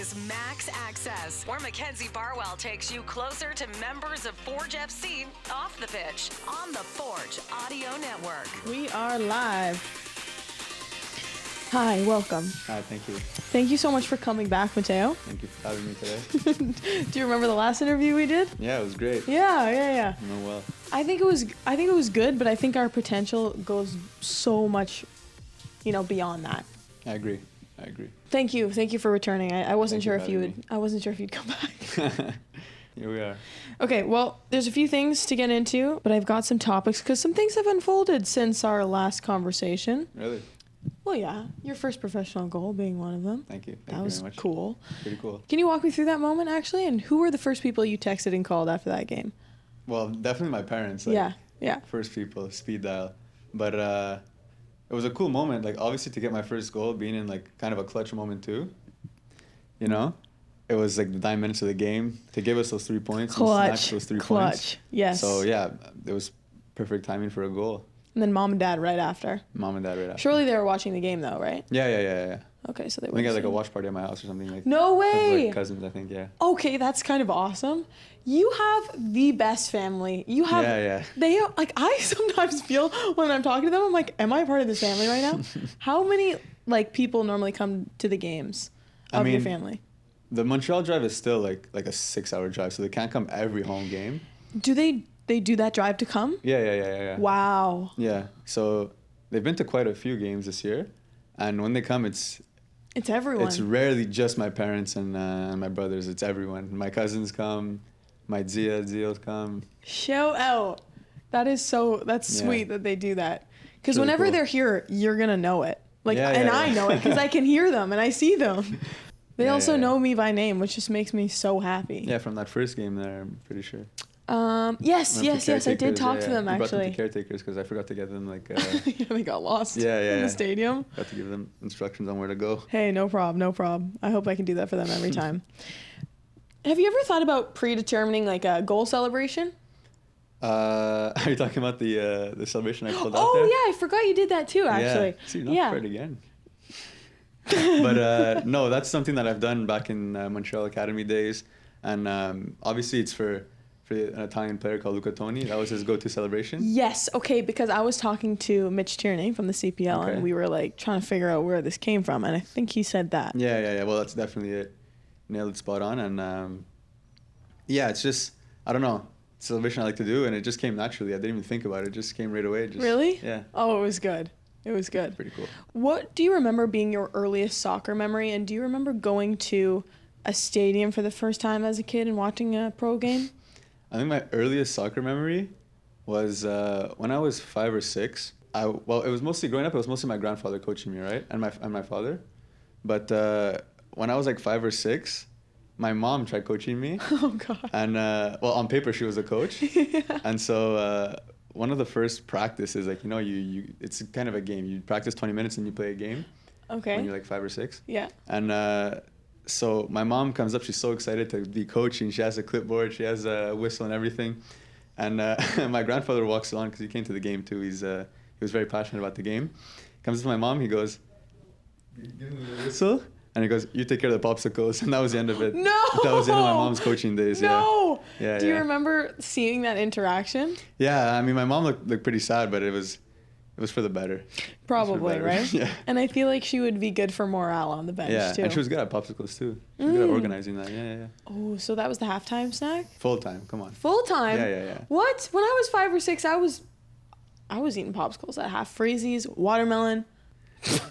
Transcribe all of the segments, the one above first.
is Max Access, where Mackenzie Barwell takes you closer to members of Forge FC off the pitch on the Forge Audio Network. We are live. Hi, welcome. Hi, thank you. Thank you so much for coming back, Matteo. Thank you for having me today. Do you remember the last interview we did? Yeah, it was great. Yeah. Oh, well. I think it was good, but I think our potential goes so much, beyond that. I agree. Thank you for returning. I wasn't sure if I wasn't sure if you'd come back. Here we are. Okay, well, there's a few things to get into, but I've got some topics because some things have unfolded since our last conversation. Really? Well, yeah, your first professional goal being one of them. Thank you. That was very much. cool. Pretty cool. Can you walk me through that moment, actually? And who were the first people you texted and called after that game? Well, definitely my parents. Yeah. First people, speed dial. But it was a cool moment, obviously to get my first goal, being in kind of a clutch moment too. It was the 9 minutes of the game to give us those 3 points. Clutch. And snatch those 3 points. Yes. So yeah, it was perfect timing for a goal. And then mom and dad right after. Surely they were watching the game though, right? Yeah. Okay, so they were. I think I had a watch party at my house or something. No way! With cousins, I think, yeah. Okay, that's kind of awesome. You have the best family. You have. Yeah. They I sometimes feel when I'm talking to them, I'm like, am I part of this family right now? How many people normally come to the games of your family? The Montreal drive is still like a 6-hour drive, so they can't come every home game. Do they do that drive to come? Yeah. Wow. Yeah, so they've been to quite a few games this year, and when they come, it's everyone. It's rarely just my parents and my brothers. It's everyone. My cousins come, my Zios come. Shout out. That's sweet that they do that. Because really whenever cool. They're here, you're going to know it. Yeah. I know it because I can hear them and I see them. They also know me by name, which just makes me so happy. Yeah, from that first game there, I'm pretty sure. Yes, I did talk to them, We brought them actually. to caretakers because I forgot to get them They got lost in the stadium. Got to give them instructions on where to go. Hey, no problem. I hope I can do that for them every time. Have you ever thought about predetermining a goal celebration? Are you talking about the celebration I pulled out there? Oh yeah, I forgot you did that too, actually. Yeah. See, not afraid again. But no, that's something that I've done back in Montreal Academy days, and obviously it's for an Italian player called Luca Toni. That was his go-to celebration. Yes, okay, because I was talking to Mitch Tierney from the CPL, and we were trying to figure out where this came from, and I think he said that. Yeah. Well, that's definitely it. Nailed it spot on, and it's just, I don't know, celebration I like to do, and it just came naturally. I didn't even think about it. It just came right away. Really? Yeah. Oh, it was good. Pretty cool. What do you remember being your earliest soccer memory, and do you remember going to a stadium for the first time as a kid and watching a pro game? I think my earliest soccer memory was when I was 5 or 6. It was mostly growing up. It was mostly my grandfather coaching me, right, and my father. But when I was 5 or 6, my mom tried coaching me. Oh God. And on paper she was a coach. Yeah. And so one of the first practices, you it's kind of a game. You practice 20 minutes and you play a game. Okay. When you're 5 or 6. Yeah. And so my mom comes up. She's so excited to be coaching. She has a clipboard. She has a whistle and everything. And my grandfather walks along because he came to the game too. He was very passionate about the game. Comes up to my mom. He goes, "Give me the whistle." And he goes, "You take care of the popsicles." And that was the end of it. No! That was the end of my mom's coaching days. No! Yeah. Do you remember seeing that interaction? Yeah. I mean, my mom looked pretty sad, but it was for the better. Probably, right? Yeah. And I feel like she would be good for morale on the bench, too. Yeah, and she was good at popsicles, too. She was good at organizing that. Yeah. Oh, so that was the halftime snack? Full time, come on. Full time? Yeah. What? When I was 5 or 6, I was eating popsicles at half. Freezies, watermelon.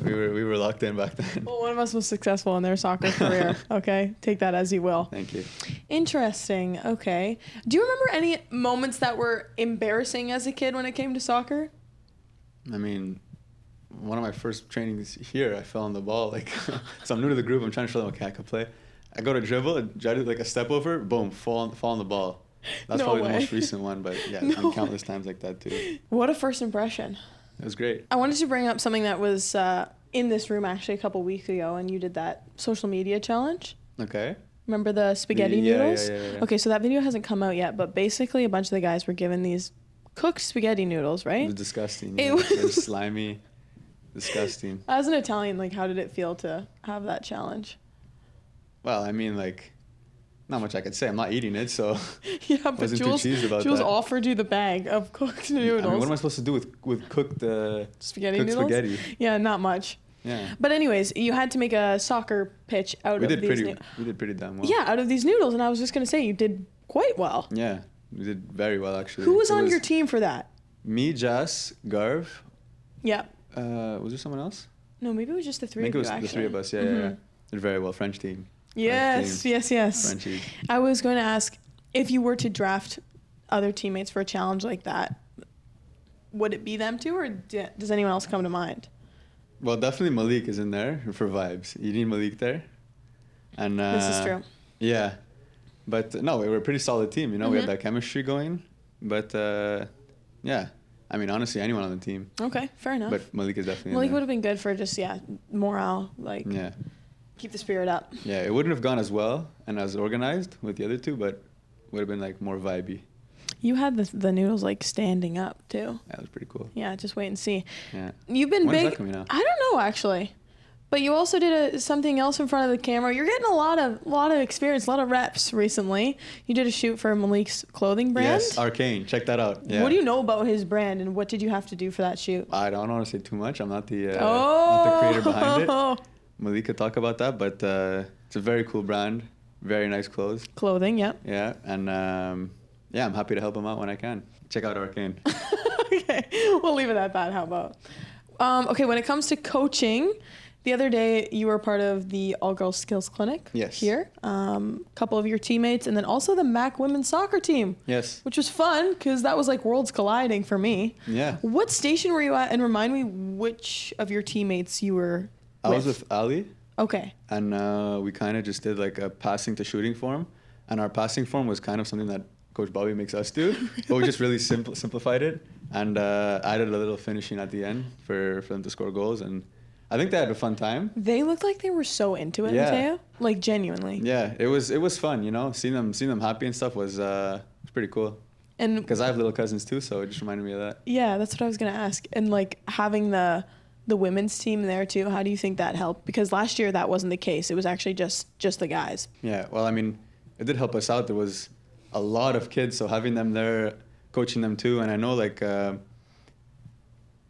We were locked in back then. Well, one of us was successful in their soccer career. Okay, take that as you will. Thank you. Interesting. Okay. Do you remember any moments that were embarrassing as a kid when it came to soccer? I mean, one of my first trainings here, I fell on the ball. So I'm new to the group. I'm trying to show them, okay, I can play. I go to dribble, and try to do a step over, boom, fall on the ball. That's probably the most recent one, but yeah, countless times like that too. What a first impression. It was great. I wanted to bring up something that was in this room actually a couple weeks ago, and you did that social media challenge. Okay. Remember the spaghetti noodles? Yeah. Okay, so that video hasn't come out yet, but basically a bunch of the guys were given these cooked spaghetti noodles, right? It was disgusting. It was They're slimy, disgusting. As an Italian, how did it feel to have that challenge? Well, I mean, like, not much I could say. I'm not eating it, so Yeah, but wasn't too Jules, cheesed about Jules that. offered you the bag of cooked noodles. I mean, what am I supposed to do with cooked Spaghetti cooked noodles? spaghetti? Yeah, not much. Yeah. But anyways, you had to make a soccer pitch out We of did these. pretty damn well. Yeah, out of these noodles, and I was just gonna say you did quite well. Yeah, we did very well actually. Who was It on your team for that? Me, Jess, Garv. Yeah. Was there someone else? No, maybe it was just the I three think of it you. was Actually. the three of us. Yeah, yeah. Did very well. French team. Yes, yes. Frenchies. I was going to ask if you were to draft other teammates for a challenge like that, would it be them two, or does anyone else come to mind? Well, definitely Malik is in there for vibes. You need Malik there. And This is true. Yeah. But no, we were a pretty solid team. You know, we had that chemistry going. But yeah, I mean, honestly, anyone on the team. Okay, fair enough. But Malik is definitely Malik in would there. have been good for just morale, like Yeah. keep the spirit up. Yeah, it wouldn't have gone as well and as organized with the other two, but would have been like more vibey. You had the noodles like standing up too. Yeah, it was pretty cool. Yeah, just wait and see. Yeah. You've been When's big. that coming out? I don't know actually, but you also did something else in front of the camera. You're getting a lot of experience, a lot of reps recently. You did a shoot for Malik's clothing brand. Yes, Arcane. Check that out. Yeah. What do you know about his brand, and what did you have to do for that shoot? I don't want to say too much. I'm not the not the creator behind it. Malik could talk about that, but it's a very cool brand. Very nice clothes. Clothing, yeah. Yeah, and yeah, I'm happy to help him out when I can. Check out Arcane. Okay, we'll leave it at that. How about? Okay, when it comes to coaching, the other day you were part of the All Girls Skills Clinic. Yes. Here, a couple of your teammates, and then also the Mac women's soccer team. Yes. Which was fun because that was like worlds colliding for me. Yeah. What station were you at? And remind me which of your teammates you were I was with Ali, Okay. and we kind of just did like a passing to shooting form, and our passing form was kind of something that Coach Bobby makes us do, but we just really simplified it and added a little finishing at the end for them to score goals, and I think they had a fun time. They looked like they were so into it, Yeah. Matteo. Like genuinely. Yeah, it was fun, you know. Seeing them happy and stuff was pretty cool. And Because I have little cousins too, so it just reminded me of that. yeah, that's what I was gonna ask. And like having the women's team there too, how do you think that helped? Because last year that wasn't the case. It was actually just the guys. Yeah, well, I mean, it did help us out. There was a lot of kids, so having them there, coaching them too, and I know like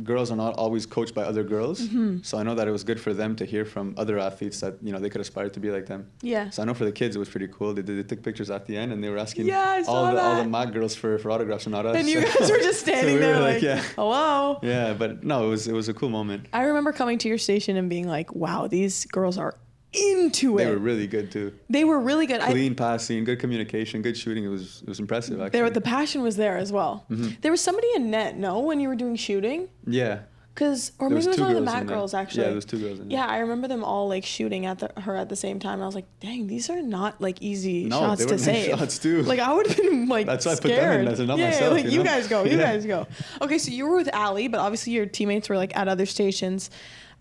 girls are not always coached by other girls, so I know that it was good for them to hear from other athletes that they could aspire to be like them. Yeah. So I know for the kids it was pretty cool. They took pictures at the end and they were asking Yeah, I saw all the that. Mac girls for autographs and not us. And you guys were just standing we there were like, yeah. hello. Yeah, but no, it was a cool moment. I remember coming to your station and being like, wow, these girls are into it. They were really good too. They were really good. Clean passing, good communication, good shooting. It was impressive actually. The passion was there as well. There was somebody in net, no, when you were doing shooting? Yeah. Or There maybe was it was two one of the girls Mac in there. girls actually. Yeah, there was two girls in there. Yeah, I remember them all like shooting at her at the same time. And I was like, dang, these are not like easy No, shots they to were nice save. shots, too. Like I would have been like That's why I scared. put them in. I said, not yeah, myself, like you you know? guys go, you Yeah. guys go. Okay, so you were with Ali, but obviously your teammates were like at other stations.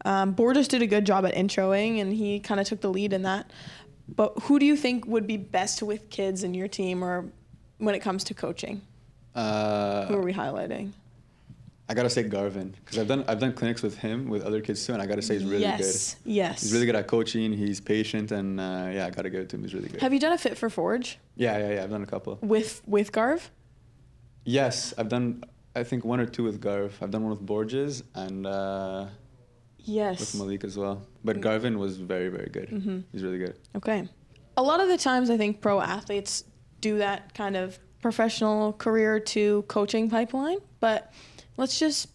Borges did a good job at introing, and he kind of took the lead in that. But who do you think would be best with kids in your team, or when it comes to coaching? Who are we highlighting? I gotta say Garvin, because I've done clinics with him with other kids too, and I gotta say he's really Yes. good. Yes. He's really good at coaching. He's patient, and yeah, I gotta give it to him. He's really good. Have you done a Fit for Forge Yeah. I've done a couple. with Garv? Yes, I've done I think one or two with Garv. I've done one with Borges and Yes. with Malik as well. But Garvin was very, very good. He's really good. Okay. A lot of the times I think pro athletes do that kind of professional career to coaching pipeline, but let's just,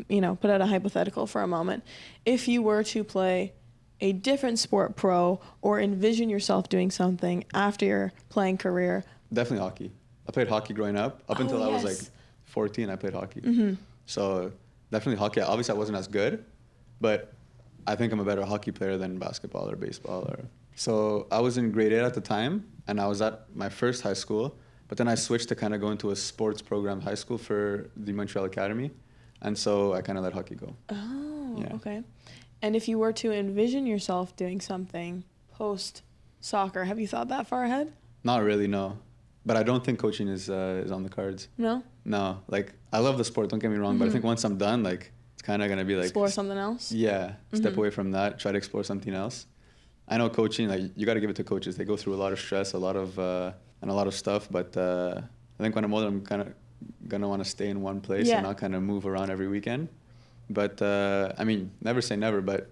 put out a hypothetical for a moment. If you were to play a different sport pro or envision yourself doing something after your playing career. Definitely hockey. I played hockey growing up. Up until I was yes. like 14, I played hockey. So definitely hockey. Obviously, I wasn't as good, but I think I'm a better hockey player than basketball or baseball. So I was in grade 8 at the time, and I was at my first high school, but then I switched to kind of go into a sports program high school for the Montreal Academy, and so I kind of let hockey go. Oh, Yeah. okay. And if you were to envision yourself doing something post soccer, have you thought that far ahead? Not really, no. But I don't think coaching is on the cards. No? No, like I love the sport. Don't get me wrong, but I think once I'm done, like it's kind of gonna be like Explore something else? Yeah, step away from that, try to explore something else. I know coaching, like you got to give it to coaches. They go through a lot of stress, and a lot of stuff. But I think when I'm older, I'm kind of gonna want to stay in one place and not kind of move around every weekend. But I mean, never say never. But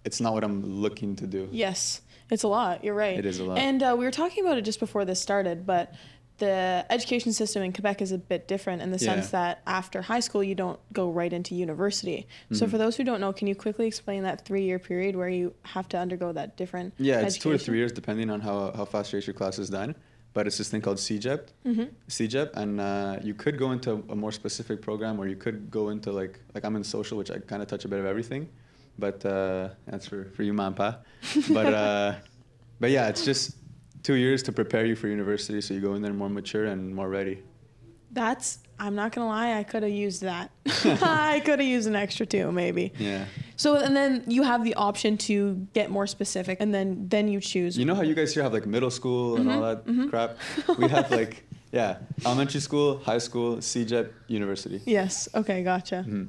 it's not what I'm looking to do. Yes, it's a lot. You're right. It is a lot. And we were talking about it just before this started, but the education system in Quebec is a bit different in the sense that after high school, you don't go right into university. Mm-hmm. So for those who don't know, can you quickly explain that 3-year period where you have to undergo that different education? It's 2 or 3 years depending on how fast your class is done. But it's this thing called CJEP, and you could go into a more specific program, or you could go into like I'm in social, which I kind of touch a bit of everything. But that's for you, Mampa. But yeah, it's just 2 years to prepare you for university, so you go in there more mature and more ready. I'm not gonna lie, I could have used that. I could have used an extra 2, maybe. Yeah. So, and then you have the option to get more specific, and then you choose. You know how you guys here have like middle school and all that crap? We have like, elementary school, high school, CJEP, university. Yes. Okay, gotcha. Mm-hmm.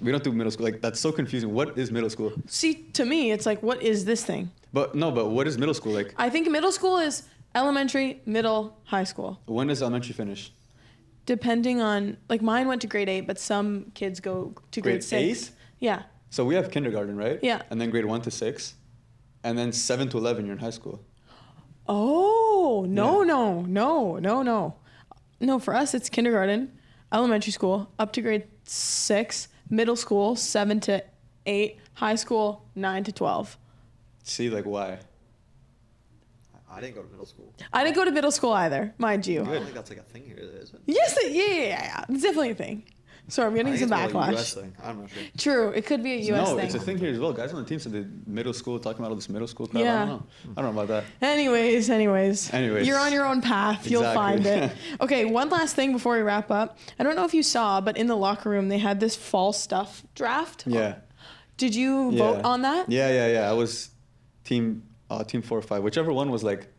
We don't do middle school. Like, that's so confusing. What is middle school? See, to me, it's like, what is this thing? But what is middle school like? I think middle school is elementary, middle, high school. When does elementary finish? Depending on, like, mine went to grade 8, but some kids go to grade 6. 8? Yeah. So we have kindergarten, right? Yeah. And then grade 1 to 6. And then 7 to 11, you're in high school. Oh, no. No, for us, it's kindergarten, elementary school, up to grade 6, middle school, 7 to 8, high school, 9 to 12. See, like, why? I didn't go to middle school. I didn't go to middle school either, mind you. I don't think that's like a thing here, is it? Yes, yeah. It's definitely a thing. Sorry, I'm getting some backlash. Like a US thing. I'm not sure. True, it could be a US thing. No, it's a thing here as well. Guys on the team said the middle school, talking about all this middle school crap. Yeah. I don't know about that. Anyways. You're on your own path. Exactly. You'll find it. Okay, one last thing before we wrap up. I don't know if you saw, but in the locker room, they had this fall stuff draft. Yeah. Did you vote on that? Yeah. I was team 4 or 5. Whichever one was like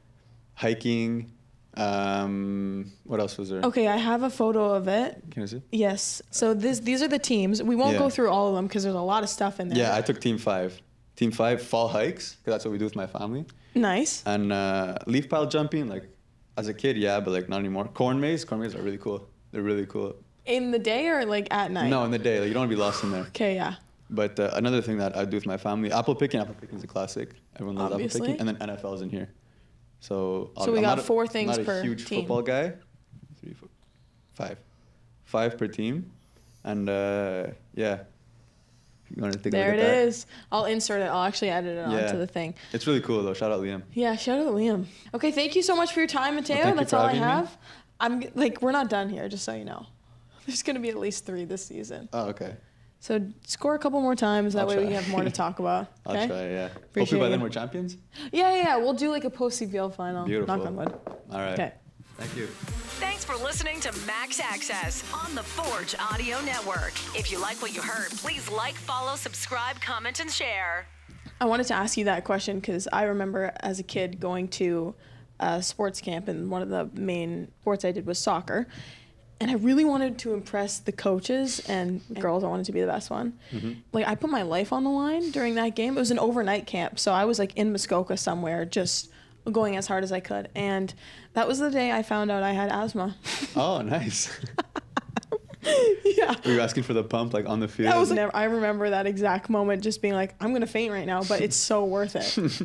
hiking. What else was there? Okay, I have a photo of it. Can I see? Yes. So these are the teams. We won't go through all of them because there's a lot of stuff in there. Yeah, I took team 5. Team 5, fall hikes, because that's what we do with my family. Nice. And leaf pile jumping, like as a kid, but like not anymore. Corn maze are really cool. They're really cool. In the day or like at night? No, in the day. Like, you don't want to be lost in there. Okay, yeah. But another thing that I do with my family, apple picking is a classic. Everyone loves apple picking. And then NFL's in here. So we got 4 things per team. I'm not a huge football guy. 3, 4, 5. 5 per team. And yeah. You want to take a look at that? There it is. I'll insert it. I'll actually edit it onto the thing. It's really cool though. Shout out Liam. Yeah, shout out Liam. Okay, thank you so much for your time, Matteo. Well, that's all I have. I'm like, we're not done here, just so you know. There's gonna be at least 3 this season. Oh, okay. So score a couple more times. That way we have more to talk about. Okay? I'll try, yeah. Appreciate Hopefully by then it. we're champions. Yeah. We'll do like a post-CPL final. Beautiful. Knock on wood. All right. Okay. Thank you. Thanks for listening to Max Access on the Forge Audio Network. If you like what you heard, please like, follow, subscribe, comment, and share. I wanted to ask you that question because I remember as a kid going to a sports camp, and one of the main sports I did was soccer. And I really wanted to impress the coaches and girls. I wanted to be the best one. Mm-hmm. Like, I put my life on the line during that game. It was an overnight camp. So I was like in Muskoka somewhere just going as hard as I could. And that was the day I found out I had asthma. Oh, nice. Yeah. Were you asking for the pump like on the field? I remember that exact moment just being like, I'm going to faint right now, but it's so worth it.